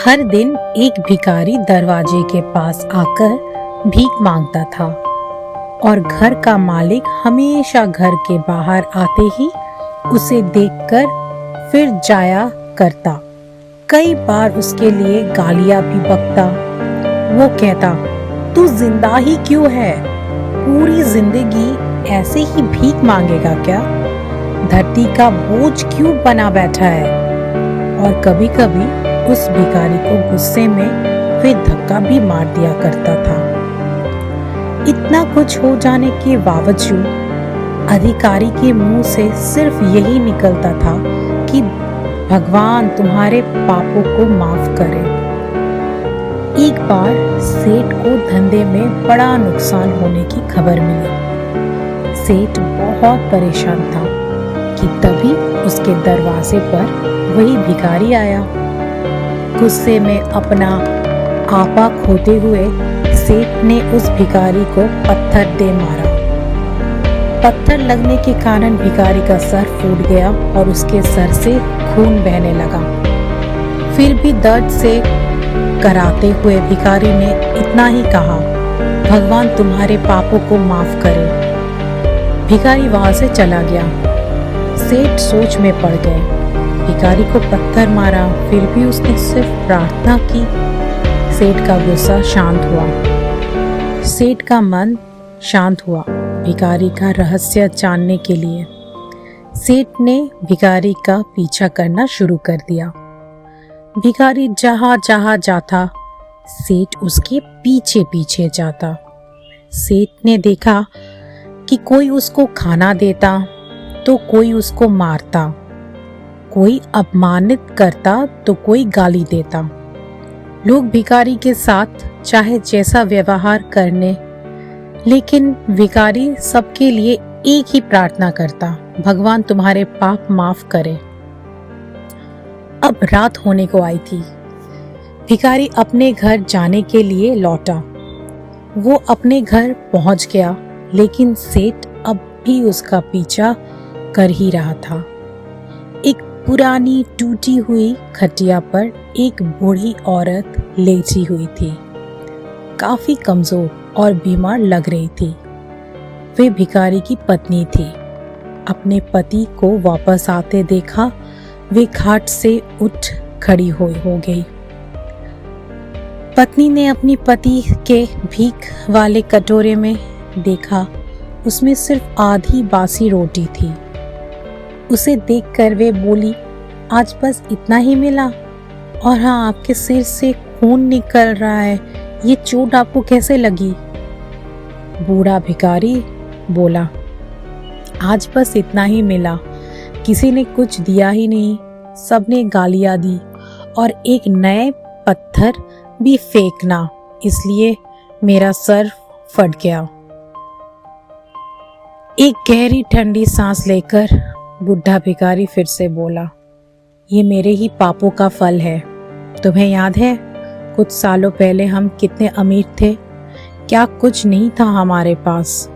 हर दिन एक भिखारी दरवाजे के पास आकर भीख मांगता था और घर का मालिक हमेशा घर के बाहर आते ही उसे देखकर फिर जाया करता। कई बार उसके लिए गालियां भी बकता। वो कहता, तू जिंदा ही क्यों है? पूरी जिंदगी ऐसे ही भीख मांगेगा क्या? धरती का बोझ क्यों बना बैठा है? और कभी कभी उस भिखारी को गुस्से में फिर धक्का भी मार दिया करता था। इतना कुछ हो जाने के बावजूद अधिकारी के मुंह से सिर्फ यही निकलता था कि भगवान तुम्हारे पापों को माफ करे। एक बार सेठ को धंधे में बड़ा नुकसान होने की खबर मिली। सेठ बहुत परेशान था कि तभी उसके दरवाजे पर वही भिखारी आया। गुस्से में अपना आपा खोते हुए सेठ ने उस भिखारी को पत्थर दे मारा। पत्थर लगने के कारण भिखारी का सर फूट गया और उसके सर से खून बहने लगा। फिर भी दर्द से कराते हुए भिखारी ने इतना ही कहा, भगवान तुम्हारे पापों को माफ करे। भिखारी वहां से चला गया। सेठ सोच में पड़ गए। भिखारी को पत्थर मारा, फिर भी उसने सिर्फ प्रार्थना की। सेठ का गुस्सा शांत हुआ। सेठ का मन शांत हुआ भिखारी का रहस्य जानने के लिए। सेठ ने भिखारी का पीछा करना शुरू कर दिया। भिखारी जहां जहां जाता, सेठ उसके पीछे पीछे जाता। सेठ ने देखा कि कोई उसको खाना देता तो कोई उसको मारता, कोई अपमानित करता तो कोई गाली देता। लोग भिखारी के साथ चाहे जैसा व्यवहार करने, लेकिन भिखारी सबके लिए एक ही प्रार्थना करता, भगवान तुम्हारे पाप माफ करे। अब रात होने को आई थी। भिखारी अपने घर जाने के लिए लौटा। वो अपने घर पहुंच गया, लेकिन सेठ अब भी उसका पीछा कर ही रहा था। एक पुरानी टूटी हुई खटिया पर एक बूढ़ी औरत लेटी हुई थी। काफी कमजोर और बीमार लग रही थी। वे भिखारी की पत्नी थी। अपने पति को वापस आते देखा, वे खाट से उठ खड़ी हो गई। पत्नी ने अपनी पति के भीख वाले कटोरे में देखा, उसमें सिर्फ आधी बासी रोटी थी। उसे देखकर वे बोली, आज बस इतना ही मिला? और हाँ, आपके सिर से खून निकल रहा है, ये चोट आपको कैसे लगी? बूढ़ा भिखारी बोला, आज बस इतना ही मिला, किसी ने कुछ दिया ही नहीं, सबने गालियां दी और एक नए पत्थर भी फेंकना, इसलिए मेरा सर फट गया। एक गहरी ठंडी सांस लेकर बूढ़ा भिखारी फिर से बोला, ये मेरे ही पापों का फल है। तुम्हें याद है कुछ सालों पहले हम कितने अमीर थे? क्या कुछ नहीं था हमारे पास?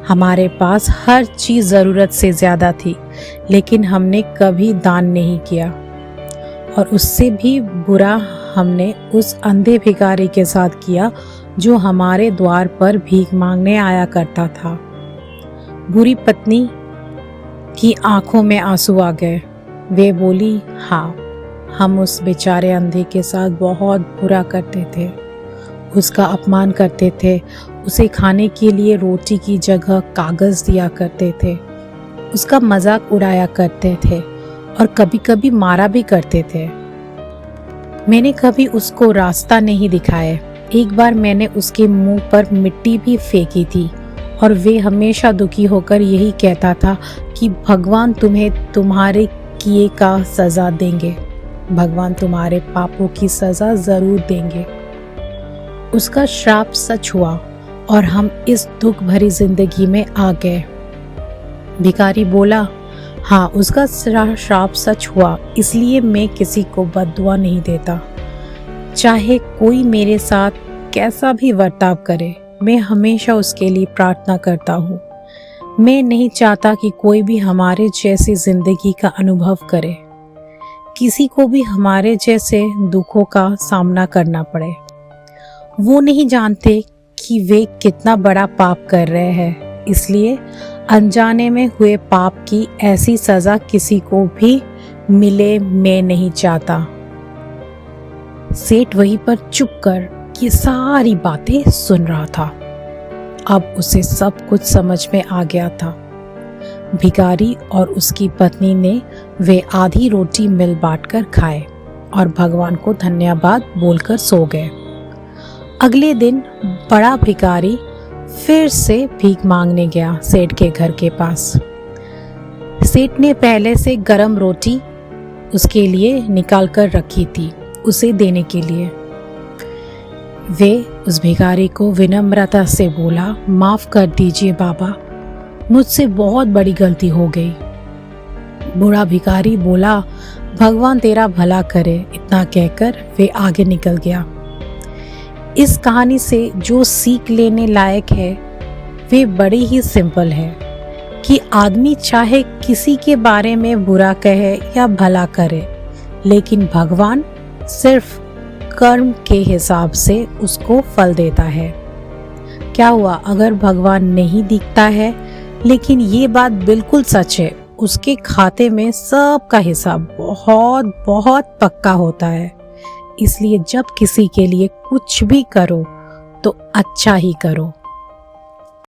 हमारे पास हर चीज जरूरत से ज्यादा थी, लेकिन हमने कभी दान नहीं किया। और उससे भी बुरा हमने उस अंधे भिखारी के साथ किया जो हमारे द्वार पर भीख मांगने आया करता था। बुरी पत्नी की आंखों में आंसू आ गए। वे बोली, हाँ, हम उस बेचारे अंधे के साथ बहुत बुरा करते थे। उसका अपमान करते थे, उसे खाने के लिए रोटी की जगह कागज दिया करते थे, उसका मजाक उड़ाया करते थे और कभी कभी मारा भी करते थे। मैंने कभी उसको रास्ता नहीं दिखाया। एक बार मैंने उसके मुंह पर मिट्टी भी फेंकी थी और वे हमेशा दुखी होकर यही कहता था कि भगवान तुम्हें तुम्हारे किए का सजा देंगे, भगवान तुम्हारे पापों की सजा जरूर देंगे। उसका श्राप सच हुआ और हम इस दुख भरी जिंदगी में आ गए। भिखारी बोला, हाँ, उसका श्राप सच हुआ, इसलिए मैं किसी को बद्दुआ नहीं देता। चाहे कोई मेरे साथ कैसा भी बर्ताव करे, मैं हमेशा उसके लिए प्रार्थना करता हूँ। मैं नहीं चाहता कि कोई भी हमारे जैसी जिंदगी का अनुभव करे। किसी को भी हमारे जैसे दुखों का सामना करना पड़े। वो नहीं जानते कि वे कितना बड़ा पाप कर रहे हैं, इसलिए अनजाने में हुए पाप की ऐसी सजा किसी को भी मिले मैं नहीं चाहता। सेठ वहीं पर चुप कर ये सारी बातें सुन रहा था। अब उसे सब कुछ समझ में आ गया था। भिखारी और उसकी पत्नी ने वे आधी रोटी मिल बांटकर खाए और भगवान को धन्यवाद बोलकर सो गए। अगले दिन बड़ा भिखारी फिर से भीख मांगने गया सेठ के घर के पास। सेठ ने पहले से गरम रोटी उसके लिए निकाल कर रखी थी उसे देने के लिए। वे उस भिखारी को विनम्रता से बोला, माफ कर दीजिए बाबा, मुझसे बहुत बड़ी गलती हो गई। बूढ़ा भिखारी बोला, भगवान तेरा भला करे। इतना कहकर वे आगे निकल गया। इस कहानी से जो सीख लेने लायक है वे बड़ी ही सिंपल है कि आदमी चाहे किसी के बारे में बुरा कहे या भला करे, लेकिन भगवान सिर्फ कर्म के हिसाब से उसको फल देता है। क्या हुआ अगर भगवान नहीं दिखता है, लेकिन ये बात बिल्कुल सच है, उसके खाते में सबका हिसाब बहुत बहुत पक्का होता है। इसलिए जब किसी के लिए कुछ भी करो तो अच्छा ही करो।